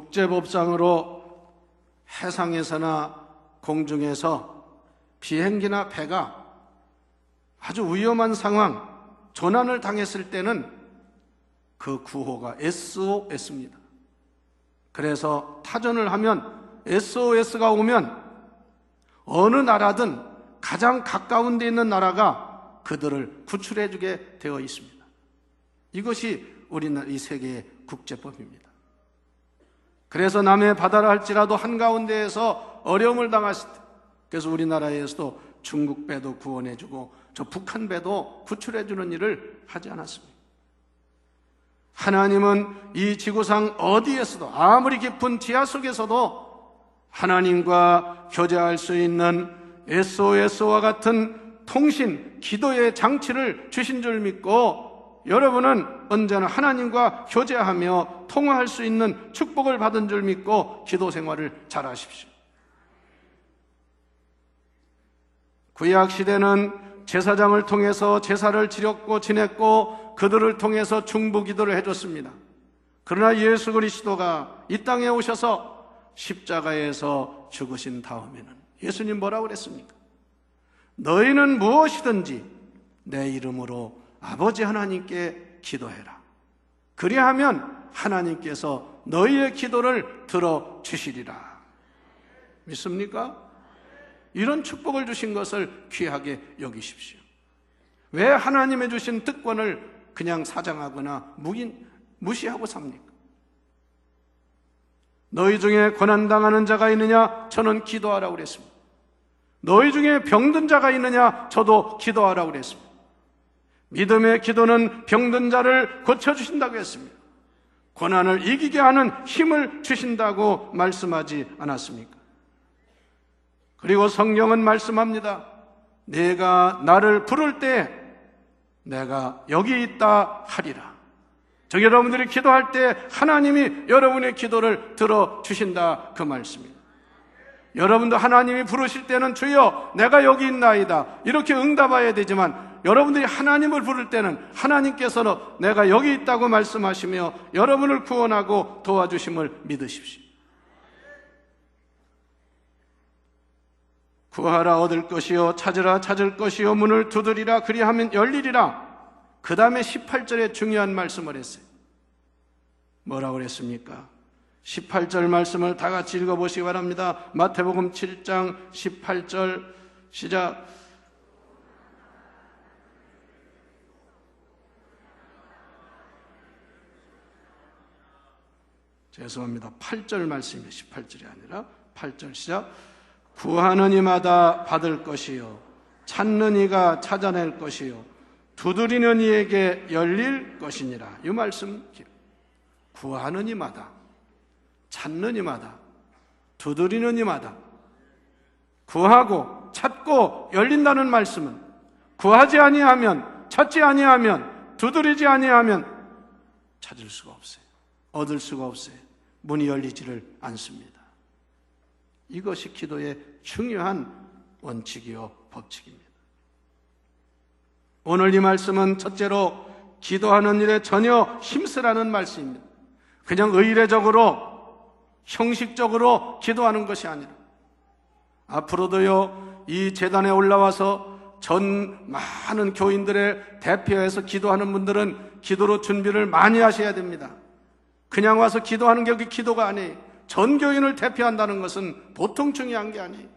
국제법상으로 해상에서나 공중에서 비행기나 배가 아주 위험한 상황, 조난을 당했을 때는 그 구호가 SOS입니다. 그래서 타전을 하면 SOS가 오면 어느 나라든 가장 가까운 데 있는 나라가 그들을 구출해 주게 되어 있습니다. 이것이 우리나라 이 세계의 국제법입니다. 그래서 남의 바다라 할지라도 한가운데에서 어려움을 당했을 때, 그래서 우리나라에서도 중국 배도 구원해 주고 저 북한 배도 구출해 주는 일을 하지 않았습니다. 하나님은 이 지구상 어디에서도 아무리 깊은 지하 속에서도 하나님과 교제할 수 있는 SOS와 같은 통신, 기도의 장치를 주신 줄 믿고 여러분은 언제나 하나님과 교제하며 통화할 수 있는 축복을 받은 줄 믿고 기도 생활을 잘하십시오. 구약 시대는 제사장을 통해서 제사를 지냈고 그들을 통해서 중보 기도를 해줬습니다. 그러나 예수 그리스도가 이 땅에 오셔서 십자가에서 죽으신 다음에는 예수님 뭐라고 그랬습니까? 너희는 무엇이든지 내 이름으로 아버지 하나님께 기도해라. 그리하면 하나님께서 너희의 기도를 들어주시리라. 믿습니까? 이런 축복을 주신 것을 귀하게 여기십시오. 왜 하나님의 주신 특권을 그냥 사장하거나 무시하고 삽니까? 너희 중에 고난당하는 자가 있느냐? 저는 기도하라고 그랬습니다. 너희 중에 병든 자가 있느냐? 저도 기도하라고 그랬습니다. 믿음의 기도는 병든 자를 고쳐주신다고 했습니다. 고난을 이기게 하는 힘을 주신다고 말씀하지 않았습니까? 그리고 성경은 말씀합니다. 내가 나를 부를 때 내가 여기 있다 하리라. 즉 여러분들이 기도할 때 하나님이 여러분의 기도를 들어주신다 그 말씀입니다. 여러분도 하나님이 부르실 때는 주여 내가 여기 있나이다 이렇게 응답해야 되지만 여러분들이 하나님을 부를 때는 하나님께서는 내가 여기 있다고 말씀하시며 여러분을 구원하고 도와주심을 믿으십시오. 구하라 얻을 것이요 찾으라 찾을 것이요 문을 두드리라 그리하면 열리리라. 그 다음에 18절에 중요한 말씀을 했어요. 뭐라고 그랬습니까? 18절 말씀을 다 같이 읽어보시기 바랍니다. 마태복음 7장 18절 시작. 죄송합니다. 8절 말씀입니다. 18절이 아니라 8절 시작. 구하는 이마다 받을 것이요 찾는 이가 찾아낼 것이요 두드리는 이에게 열릴 것이니라. 이 말씀 구하는 이마다 찾는 이마다 두드리는 이마다 구하고 찾고 열린다는 말씀은 구하지 아니하면 찾지 아니하면 두드리지 아니하면 찾을 수가 없어요. 얻을 수가 없어요. 문이 열리지를 않습니다. 이것이 기도의 중요한 원칙이요 법칙입니다. 오늘 이 말씀은 첫째로 기도하는 일에 전혀 힘쓰라는 말씀입니다. 그냥 의례적으로 형식적으로 기도하는 것이 아니라 앞으로도요 이 재단에 올라와서 전 많은 교인들의 대표해서 기도하는 분들은 기도로 준비를 많이 하셔야 됩니다. 그냥 와서 기도하는 게 여기 기도가 아니에요. 전 교인을 대표한다는 것은 보통 중요한 게 아니에요.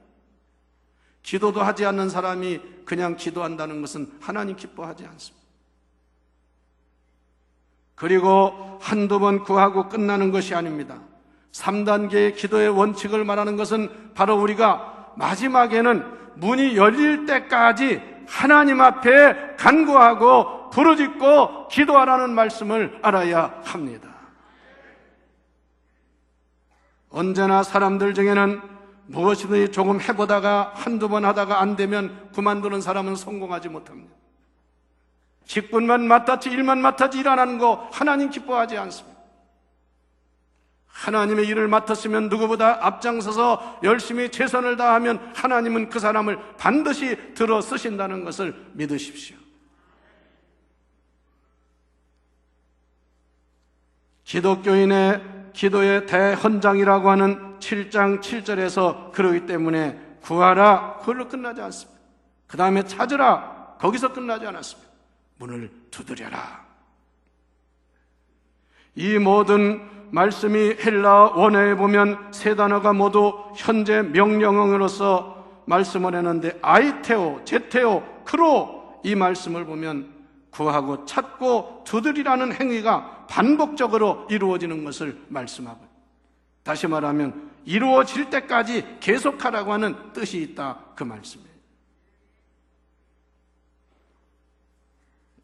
기도도 하지 않는 사람이 그냥 기도한다는 것은 하나님 기뻐하지 않습니다. 그리고 한두 번 구하고 끝나는 것이 아닙니다. 3단계의 기도의 원칙을 말하는 것은 바로 우리가 마지막에는 문이 열릴 때까지 하나님 앞에 간구하고 부르짖고 기도하라는 말씀을 알아야 합니다. 언제나 사람들 중에는 무엇이든지 조금 해보다가 한두 번 하다가 안 되면 그만두는 사람은 성공하지 못합니다. 직분만 맡았지 일만 맡았지 일 안 하는 거 하나님 기뻐하지 않습니다. 하나님의 일을 맡았으면 누구보다 앞장서서 열심히 최선을 다하면 하나님은 그 사람을 반드시 들어 쓰신다는 것을 믿으십시오. 기독교인의 기도의 대헌장이라고 하는 7장 7절에서 그러기 때문에 구하라, 그걸로 끝나지 않습니다. 그 다음에 찾으라, 거기서 끝나지 않았습니다. 문을 두드려라. 이 모든 말씀이 헬라 원어에 보면 세 단어가 모두 현재 명령어로서 말씀을 했는데, 아이테오, 제테오, 크로, 이 말씀을 보면 구하고 찾고 두드리라는 행위가 반복적으로 이루어지는 것을 말씀하고, 다시 말하면 이루어질 때까지 계속하라고 하는 뜻이 있다, 그 말씀이에요.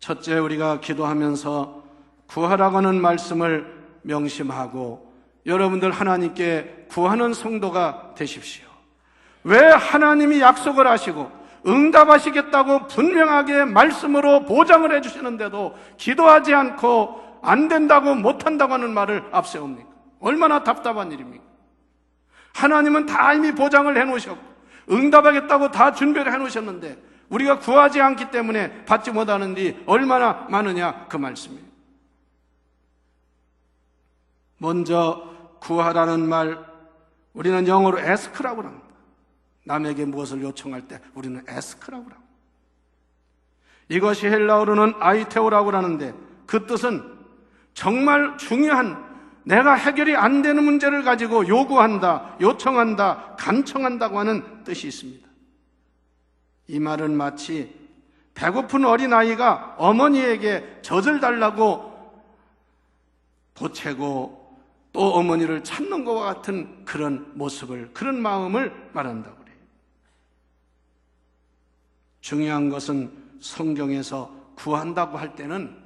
첫째, 우리가 기도하면서 구하라고 하는 말씀을 명심하고 여러분들 하나님께 구하는 성도가 되십시오. 왜 하나님이 약속을 하시고 응답하시겠다고 분명하게 말씀으로 보장을 해주시는데도 기도하지 않고 안 된다고 못한다고 하는 말을 앞세웁니까? 얼마나 답답한 일입니까? 하나님은 다 이미 보장을 해놓으셨고 응답하겠다고 다 준비를 해놓으셨는데 우리가 구하지 않기 때문에 받지 못하는 일이 얼마나 많으냐, 그 말씀이에요. 먼저 구하라는 말, 우리는 영어로 ask라고 합니다. 남에게 무엇을 요청할 때 우리는 ask라고 합니다. 이것이 헬라어로는 아이테오라고 하는데 그 뜻은 정말 중요한, 내가 해결이 안 되는 문제를 가지고 요구한다, 요청한다, 간청한다고 하는 뜻이 있습니다. 이 말은 마치 배고픈 어린아이가 어머니에게 젖을 달라고 보채고 또 어머니를 찾는 것과 같은 그런 모습을, 그런 마음을 말한다고 그래요. 중요한 것은 성경에서 구한다고 할 때는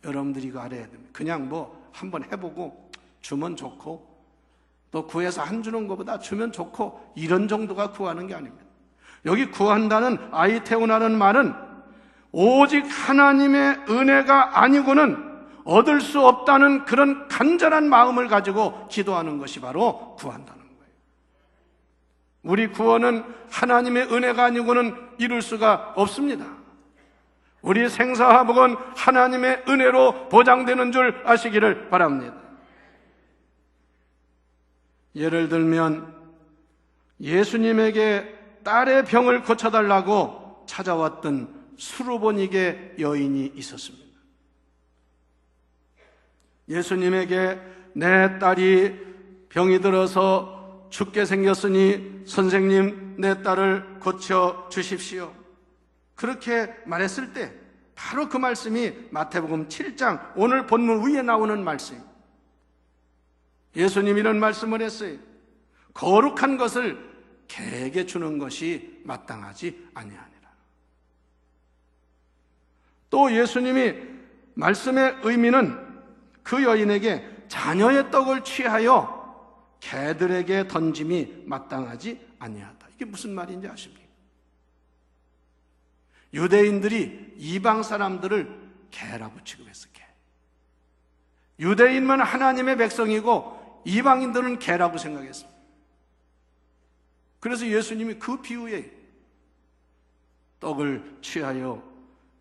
여러분들이 이거 알아야 됩니다. 그냥 뭐 한번 해보고 주면 좋고 또 구해서 안 주는 것보다 주면 좋고 이런 정도가 구하는 게 아닙니다. 여기 구한다는 아이테오나는 말은 오직 하나님의 은혜가 아니고는 얻을 수 없다는 그런 간절한 마음을 가지고 기도하는 것이 바로 구한다는 거예요. 우리 구원은 하나님의 은혜가 아니고는 이룰 수가 없습니다. 우리 생사화복은 하나님의 은혜로 보장되는 줄 아시기를 바랍니다. 예를 들면 예수님에게 딸의 병을 고쳐달라고 찾아왔던 수르보니게 여인이 있었습니다. 예수님에게 내 딸이 병이 들어서 죽게 생겼으니 선생님, 내 딸을 고쳐 주십시오. 그렇게 말했을 때 바로 그 말씀이 마태복음 7장 오늘 본문 위에 나오는 말씀입니다. 예수님이 이런 말씀을 했어요. 거룩한 것을 개에게 주는 것이 마땅하지 아니하니라. 또 예수님이 말씀의 의미는 그 여인에게 자녀의 떡을 취하여 개들에게 던짐이 마땅하지 아니하다. 이게 무슨 말인지 아십니까? 유대인들이 이방 사람들을 개라고 취급했어. 개. 유대인만 하나님의 백성이고 이방인들은 개라고 생각했습니다. 그래서 예수님이 그 비유에 떡을 취하여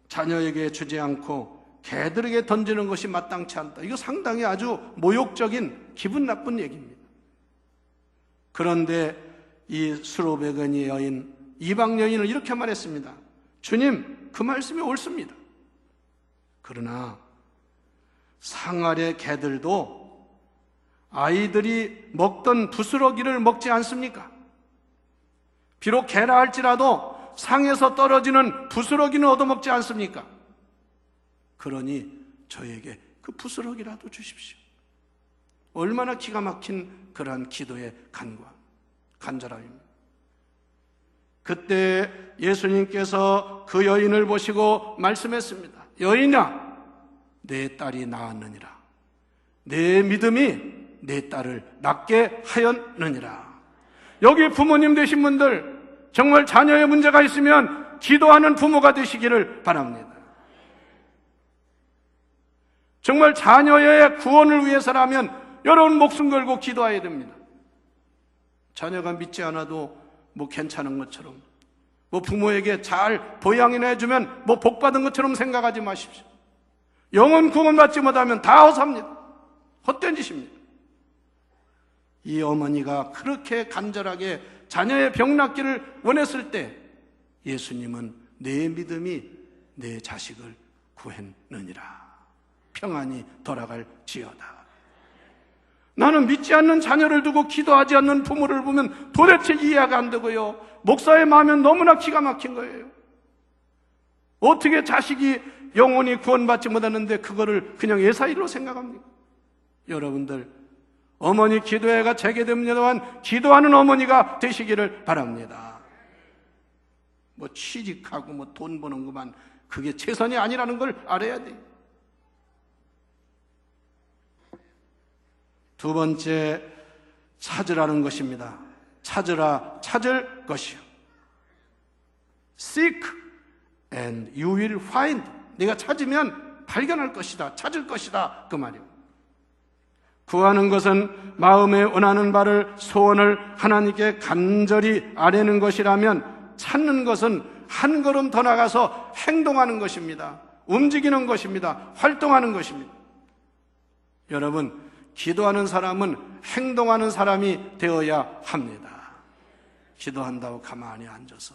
자녀에게 주지 않고 개들에게 던지는 것이 마땅치 않다. 이거 상당히 아주 모욕적인 기분 나쁜 얘기입니다. 그런데 이 수로베거니 여인, 이방 여인은 이렇게 말했습니다. 주님, 그 말씀이 옳습니다. 그러나 상아래 개들도 아이들이 먹던 부스러기를 먹지 않습니까? 비록 개라 할지라도 상에서 떨어지는 부스러기는 얻어먹지 않습니까? 그러니 저에게 그 부스러기라도 주십시오. 얼마나 기가 막힌 그러한 기도의 간절함입니다. 그때 예수님께서 그 여인을 보시고 말씀했습니다. 여인아, 내 딸이 나았느니라. 내 믿음이 내 딸을 낫게 하였느니라. 여기 부모님 되신 분들, 정말 자녀의 문제가 있으면 기도하는 부모가 되시기를 바랍니다. 정말 자녀의 구원을 위해서라면 여러분 목숨 걸고 기도해야 됩니다. 자녀가 믿지 않아도 뭐 괜찮은 것처럼, 뭐 부모에게 잘 보양이나 해주면 뭐 복받은 것처럼 생각하지 마십시오. 영혼 구원받지 못하면 다 허사입니다. 헛된 짓입니다. 이 어머니가 그렇게 간절하게 자녀의 병 낫기를 원했을 때 예수님은 내 믿음이 내 자식을 구했느니라. 평안히 돌아갈지어다. 나는 믿지 않는 자녀를 두고 기도하지 않는 부모를 보면 도대체 이해가 안 되고요. 목사의 마음은 너무나 기가 막힌 거예요. 어떻게 자식이 영혼이 구원받지 못하는데 그거를 그냥 예사일로 생각합니까? 여러분들, 어머니 기도회가 재개됩니다만 기도하는 어머니가 되시기를 바랍니다. 뭐 취직하고 뭐 돈 버는 것만 그게 최선이 아니라는 걸 알아야 돼요. 두 번째, 찾으라는 것입니다. 찾으라, 찾을 것이요. Seek and you will find. 네가 찾으면 발견할 것이다, 찾을 것이다, 그 말이에요. 구하는 것은 마음에 원하는 바를, 소원을 하나님께 간절히 아뢰는 것이라면, 찾는 것은 한 걸음 더 나가서 행동하는 것입니다. 움직이는 것입니다. 활동하는 것입니다. 여러분, 기도하는 사람은 행동하는 사람이 되어야 합니다. 기도한다고 가만히 앉아서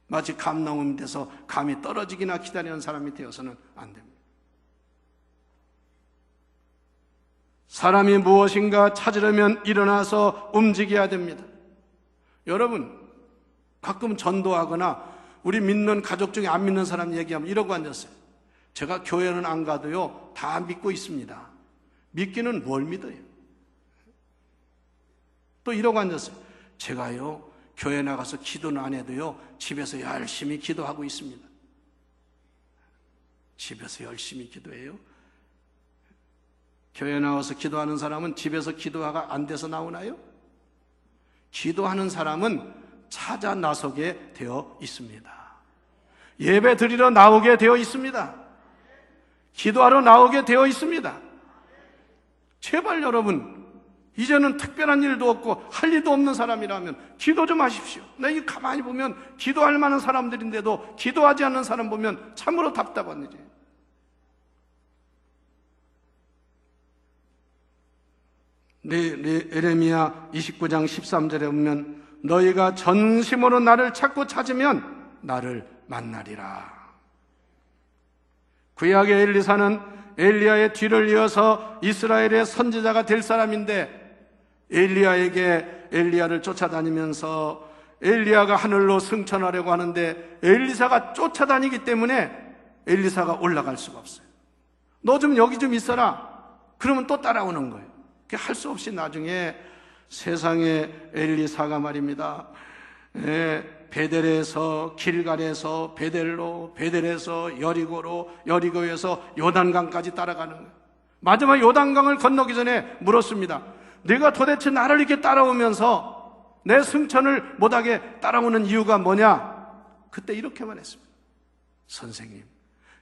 마치 감나무 밑에서 감이 떨어지기나 기다리는 사람이 되어서는 안 됩니다. 사람이 무엇인가 찾으려면 일어나서 움직여야 됩니다. 여러분, 가끔 전도하거나 우리 믿는 가족 중에 안 믿는 사람 얘기하면 이러고 앉았어요. 제가 교회는 안 가도요, 다 믿고 있습니다. 믿기는 뭘 믿어요? 또 이러고 앉았어요. 제가요, 교회 나가서 기도는 안 해도요, 집에서 열심히 기도하고 있습니다. 집에서 열심히 기도해요? 교회 나와서 기도하는 사람은 집에서 기도가 안 돼서 나오나요? 기도하는 사람은 찾아 나서게 되어 있습니다. 예배 드리러 나오게 되어 있습니다. 기도하러 나오게 되어 있습니다. 제발 여러분, 이제는 특별한 일도 없고 할 일도 없는 사람이라면 기도 좀 하십시오. 나 이거 가만히 보면 기도할 만한 사람들인데도 기도하지 않는 사람 보면 참으로 답답한 일이에요. 에레미야 29장 13절에 보면 너희가 전심으로 나를 찾고 찾으면 나를 만나리라. 구약의 엘리사는 엘리야의 뒤를 이어서 이스라엘의 선지자가 될 사람인데 엘리야에게 엘리야를 쫓아다니면서 엘리야가 하늘로 승천하려고 하는데 엘리사가 쫓아다니기 때문에 엘리사가 올라갈 수가 없어요. 너 좀 여기 좀 있어라. 그러면 또 따라오는 거예요. 할 수 없이 나중에 세상에 엘리사가 말입니다. 베델에서 길갈에서 베델로, 베델에서 여리고로, 여리고에서 요단강까지 따라가는 거예요. 마지막 요단강을 건너기 전에 물었습니다. 네가 도대체 나를 이렇게 따라오면서 내 승천을 못하게 따라오는 이유가 뭐냐? 그때 이렇게만 했습니다. 선생님,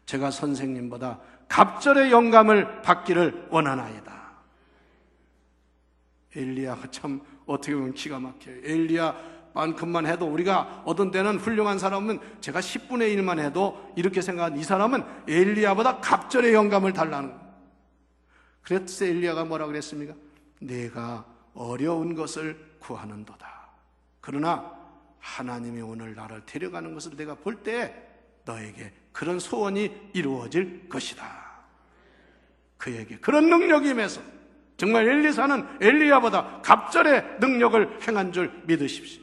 제가 선생님보다 갑절의 영감을 받기를 원하나이다. 엘리야가 참 어떻게 보면 기가 막혀요. 엘리야만큼만 해도 우리가 어떤 때는 훌륭한 사람은 제가 10분의 1만 해도 이렇게 생각한 이 사람은 엘리야보다 갑절의 영감을 달라는 거예요. 그래서 엘리야가 뭐라고 그랬습니까? 내가 어려운 것을 구하는도다. 그러나 하나님이 오늘 나를 데려가는 것을 내가 볼 때 너에게 그런 소원이 이루어질 것이다. 그에게 그런 능력이 임해서 정말 엘리사는 엘리야보다 갑절의 능력을 행한 줄 믿으십시오.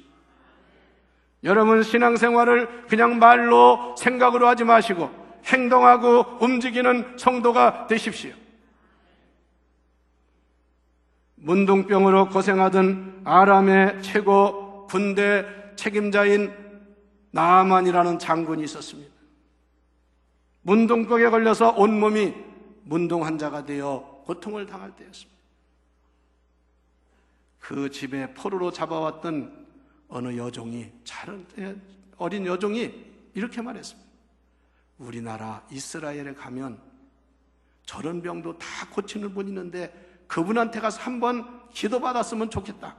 여러분, 신앙생활을 그냥 말로 생각으로 하지 마시고 행동하고 움직이는 성도가 되십시오. 문둥병으로 고생하던 아람의 최고 군대 책임자인 나아만이라는 장군이 있었습니다. 문둥병에 걸려서 온몸이 문둥 환자가 되어 고통을 당할 때였습니다. 그 집에 포로로 잡아왔던 어느 여종이, 어린 여종이 이렇게 말했습니다. 우리나라 이스라엘에 가면 저런 병도 다 고치는 분 있는데 그분한테 가서 한번 기도받았으면 좋겠다.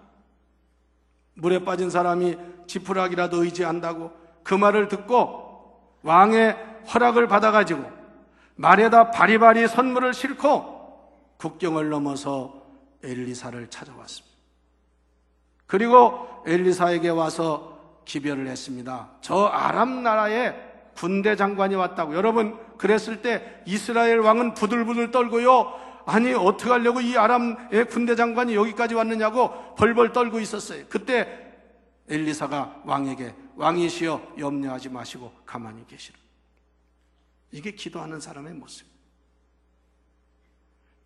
물에 빠진 사람이 지푸라기라도 의지한다고 그 말을 듣고 왕의 허락을 받아가지고 말에다 바리바리 선물을 싣고 국경을 넘어서 엘리사를 찾아왔습니다. 그리고 엘리사에게 와서 기별을 했습니다. 저 아람 나라에 군대 장관이 왔다고. 여러분, 그랬을 때 이스라엘 왕은 부들부들 떨고요, 아니 어떻게 하려고 이 아람의 군대 장관이 여기까지 왔느냐고 벌벌 떨고 있었어요. 그때 엘리사가 왕에게, 왕이시여 염려하지 마시고 가만히 계시라. 이게 기도하는 사람의 모습.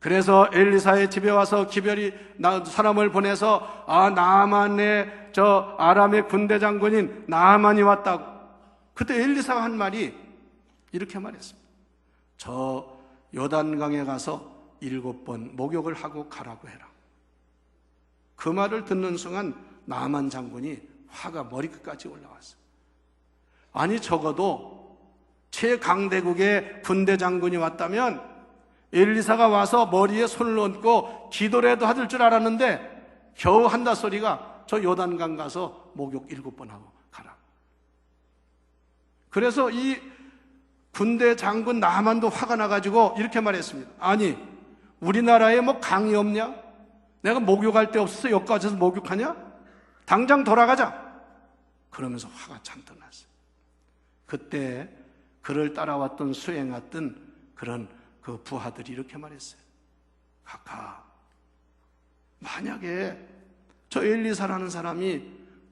그래서 엘리사의 집에 와서 기별이 사람을 보내서, 나아만의 저 아람의 군대 장군인 나아만이 왔다고. 그때 엘리사가 한 말이 이렇게 말했습니다. 저 요단강에 가서 7번 목욕을 하고 가라고 해라. 그 말을 듣는 순간 나아만 장군이 화가 머리끝까지 올라왔어요. 아니, 적어도 최강대국의 군대 장군이 왔다면 엘리사가 와서 머리에 손을 얹고 기도라도 하실 줄 알았는데 겨우 한다 소리가 저 요단강 가서 목욕 7번 하고 가라. 그래서 이 군대 장군 나만도 화가 나가지고 이렇게 말했습니다. 아니, 우리나라에 뭐 강이 없냐? 내가 목욕할 데 없어서 여기까지 와서 목욕하냐? 당장 돌아가자. 그러면서 화가 잔뜩 났어요. 그때 그를 따라왔던 수행했던 그런 그 부하들이 이렇게 말했어요. 각하, 만약에 저 엘리사라는 사람이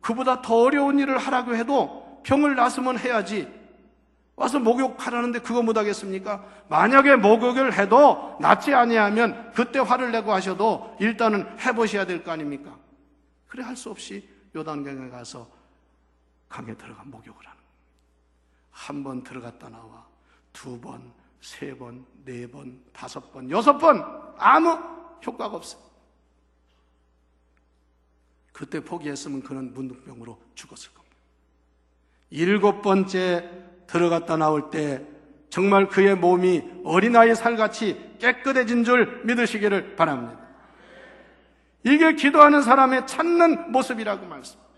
그보다 더 어려운 일을 하라고 해도 병을 낫으면 해야지, 와서 목욕하라는데 그거 못하겠습니까? 만약에 목욕을 해도 낫지 아니하면 그때 화를 내고 하셔도 일단은 해보셔야 될 거 아닙니까? 그래 할 수 없이 요단강에 가서 강에 들어가 목욕을 하는 거예요. 한 번 들어갔다 나와 2번, 3번, 4번, 5번, 6번 아무 효과가 없어요. 그때 포기했으면 그는 문둥병으로 죽었을 겁니다. 7번째 들어갔다 나올 때 정말 그의 몸이 어린아이 살같이 깨끗해진 줄 믿으시기를 바랍니다. 이게 기도하는 사람의 찾는 모습이라고 말씀합니다.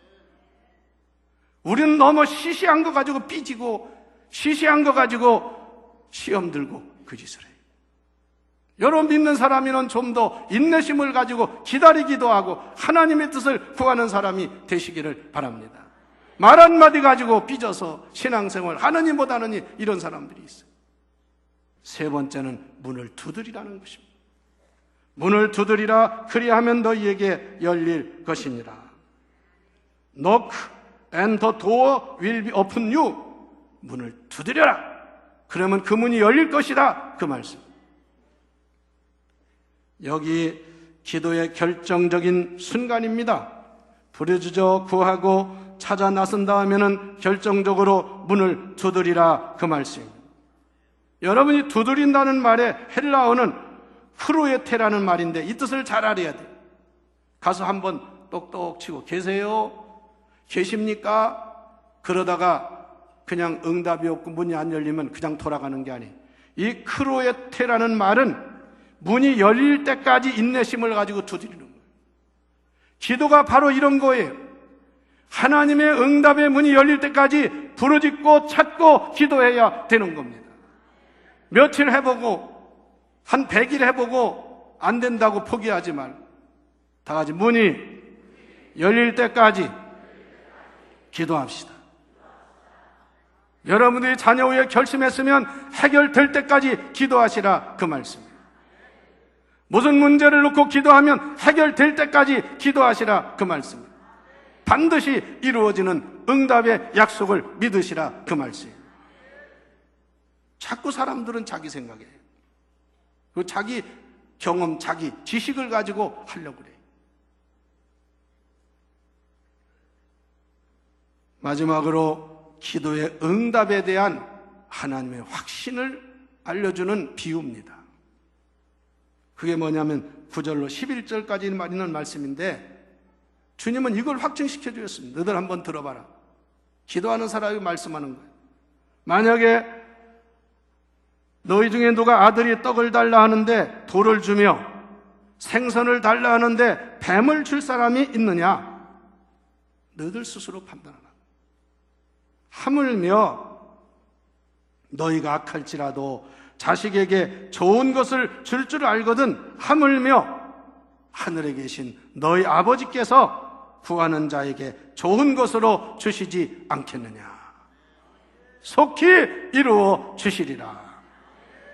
우리는 너무 시시한 거 가지고 삐지고 시시한 거 가지고 시험 들고 그 짓을 해요. 여러분 믿는 사람이면 좀 더 인내심을 가지고 기다리기도 하고 하나님의 뜻을 구하는 사람이 되시기를 바랍니다. 말 한마디 가지고 삐져서 신앙생활 하느니 못하느니 이런 사람들이 있어요. 3번째는 문을 두드리라는 것입니다. 문을 두드리라, 그리하면 너희에게 열릴 것이니라. Knock and the door will be open you. 문을 두드려라. 그러면 그 문이 열릴 것이다. 그 말씀. 여기 기도의 결정적인 순간입니다. 부르짖어 구하고 찾아 나선 다음에는 결정적으로 문을 두드리라. 그 말씀입니다. 여러분이 두드린다는 말의 헬라어는 크루에테라는 말인데 이 뜻을 잘 알아야 돼요. 가서 한번 똑똑 치고 계세요? 계십니까? 그러다가 그냥 응답이 없고 문이 안 열리면 그냥 돌아가는 게 아니에요. 이 크루에테라는 말은 문이 열릴 때까지 인내심을 가지고 두드리는 거예요. 기도가 바로 이런 거예요. 하나님의 응답의 문이 열릴 때까지 부르짖고 찾고 기도해야 되는 겁니다. 며칠 해보고 한 100일 해보고 안 된다고 포기하지 말고 다 같이 문이 열릴 때까지 기도합시다. 여러분들이 자녀 후에 결심했으면 해결될 때까지 기도하시라. 그 말씀입니다. 무슨 문제를 놓고 기도하면 해결될 때까지 기도하시라. 그 말씀입니다. 반드시 이루어지는 응답의 약속을 믿으시라. 그 말씀입니다. 자꾸 사람들은 자기 생각이에요. 그 자기 경험, 자기 지식을 가지고 하려고 그래요. 마지막으로 기도의 응답에 대한 하나님의 확신을 알려주는 비유입니다. 그게 뭐냐면 9절로 11절까지 말하는 말씀인데 주님은 이걸 확증시켜 주셨습니다. 너희들 한번 들어봐라. 기도하는 사람이 말씀하는 거예요. 만약에 너희 중에 누가 아들이 떡을 달라 하는데 돌을 주며 생선을 달라 하는데 뱀을 줄 사람이 있느냐? 너희들 스스로 판단하라. 하물며 너희가 악할지라도 자식에게 좋은 것을 줄 알거든 하물며 하늘에 계신 너희 아버지께서 구하는 자에게 좋은 것으로 주시지 않겠느냐. 속히 이루어 주시리라.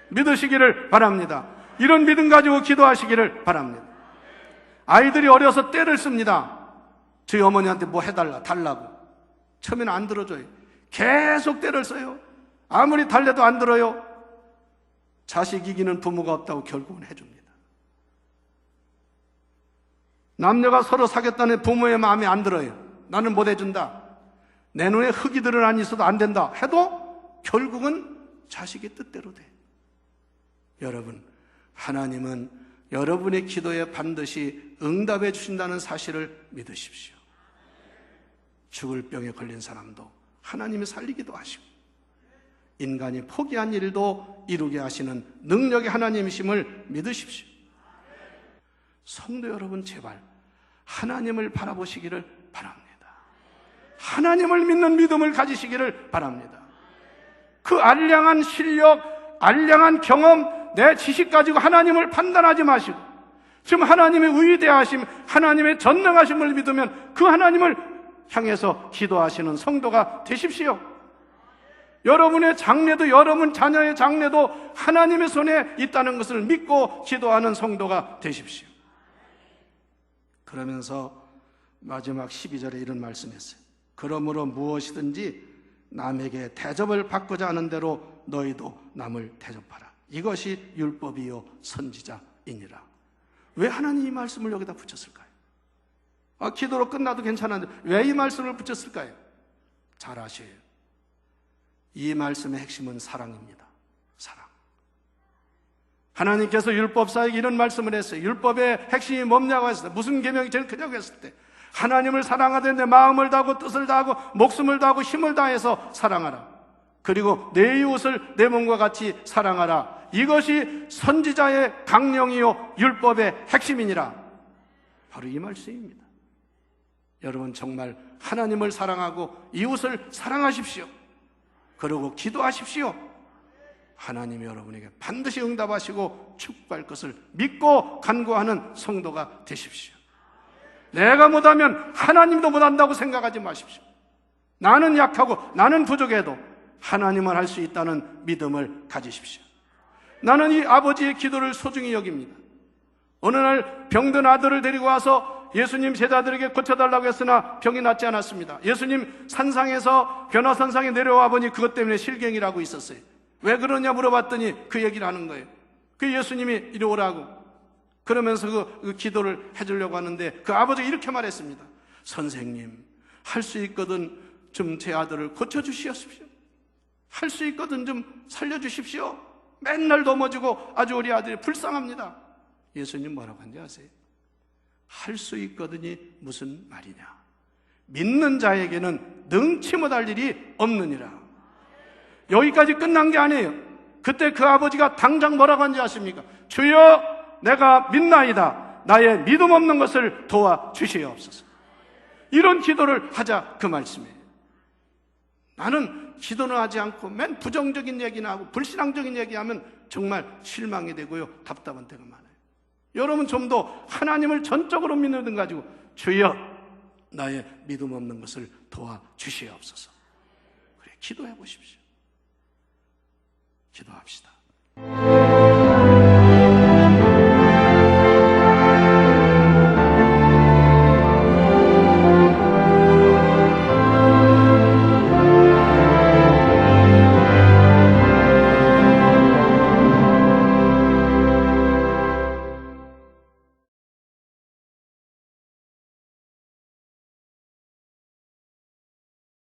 믿으시기를 바랍니다. 이런 믿음 가지고 기도하시기를 바랍니다. 아이들이 어려서 떼를 씁니다. 저희 어머니한테 뭐 달라고. 처음에는 안 들어줘요. 계속 떼를 써요. 아무리 달래도 안 들어요. 자식 이기는 부모가 없다고 결국은 해줍니다. 남녀가 서로 사귀었다는 부모의 마음에 안 들어요. 나는 못 해준다. 내 눈에 흙이 드러나 있어도 안 된다 해도 결국은 자식의 뜻대로 돼. 여러분, 하나님은 여러분의 기도에 반드시 응답해 주신다는 사실을 믿으십시오. 죽을 병에 걸린 사람도 하나님이 살리기도 하시고, 인간이 포기한 일도 이루게 하시는 능력의 하나님이심을 믿으십시오. 성도 여러분, 제발 하나님을 바라보시기를 바랍니다. 하나님을 믿는 믿음을 가지시기를 바랍니다. 그 알량한 실력, 알량한 경험, 내 지식 가지고 하나님을 판단하지 마시고, 지금 하나님의 위대하심, 하나님의 전능하심을 믿으면 그 하나님을 향해서 기도하시는 성도가 되십시오. 여러분의 장래도, 여러분 자녀의 장래도 하나님의 손에 있다는 것을 믿고 기도하는 성도가 되십시오. 그러면서 마지막 12절에 이런 말씀했어요. 그러므로 무엇이든지 남에게 대접을 받고자 하는 대로 너희도 남을 대접하라. 이것이 율법이요 선지자이니라. 왜 하나님 이 말씀을 여기다 붙였을까요? 기도로 끝나도 괜찮은데 왜 이 말씀을 붙였을까요? 잘 아셔요. 이 말씀의 핵심은 사랑입니다. 사랑. 하나님께서 율법사에게 이런 말씀을 했어요. 율법의 핵심이 뭐냐고 했을 때, 무슨 계명이 제일 크냐고 했을 때, 하나님을 사랑하되 내 마음을 다하고 뜻을 다하고 목숨을 다하고 힘을 다해서 사랑하라. 그리고 내 이웃을 내 몸과 같이 사랑하라. 이것이 선지자의 강령이요 율법의 핵심이니라. 바로 이 말씀입니다. 여러분, 정말 하나님을 사랑하고 이웃을 사랑하십시오. 그리고 기도하십시오. 하나님이 여러분에게 반드시 응답하시고 축복할 것을 믿고 간구하는 성도가 되십시오. 내가 못하면 하나님도 못한다고 생각하지 마십시오. 나는 약하고 나는 부족해도 하나님은 할 수 있다는 믿음을 가지십시오. 나는 이 아버지의 기도를 소중히 여깁니다. 어느 날 병든 아들을 데리고 와서 예수님 제자들에게 고쳐달라고 했으나 병이 낫지 않았습니다. 예수님 산상에서 변화산상에 내려와 보니 그것 때문에 실경이라고 있었어요. 왜 그러냐 물어봤더니 그 얘기를 하는 거예요. 그 예수님이 이리 오라고 그러면서 그 기도를 해주려고 하는데 그 아버지가 이렇게 말했습니다. 선생님, 할 수 있거든 좀 제 아들을 고쳐주시옵시오. 할 수 있거든 좀 살려주십시오. 맨날 넘어지고 아주 우리 아들이 불쌍합니다. 예수님 뭐라고 한지 아세요? 할 수 있거든이 무슨 말이냐? 믿는 자에게는 능치 못할 일이 없느니라. 여기까지 끝난 게 아니에요. 그때 그 아버지가 당장 뭐라고 한지 아십니까? 주여, 내가 믿나이다. 나의 믿음 없는 것을 도와주시옵소서. 이런 기도를 하자 그 말씀이에요. 나는 기도는 하지 않고 맨 부정적인 얘기나 하고 불신앙적인 얘기하면 정말 실망이 되고요, 답답한 때가 많아요. 여러분 좀 더 하나님을 전적으로 믿는 등 가지고 주여, 나의 믿음 없는 것을 도와주시옵소서. 그래, 기도해 보십시오. 기도합시다.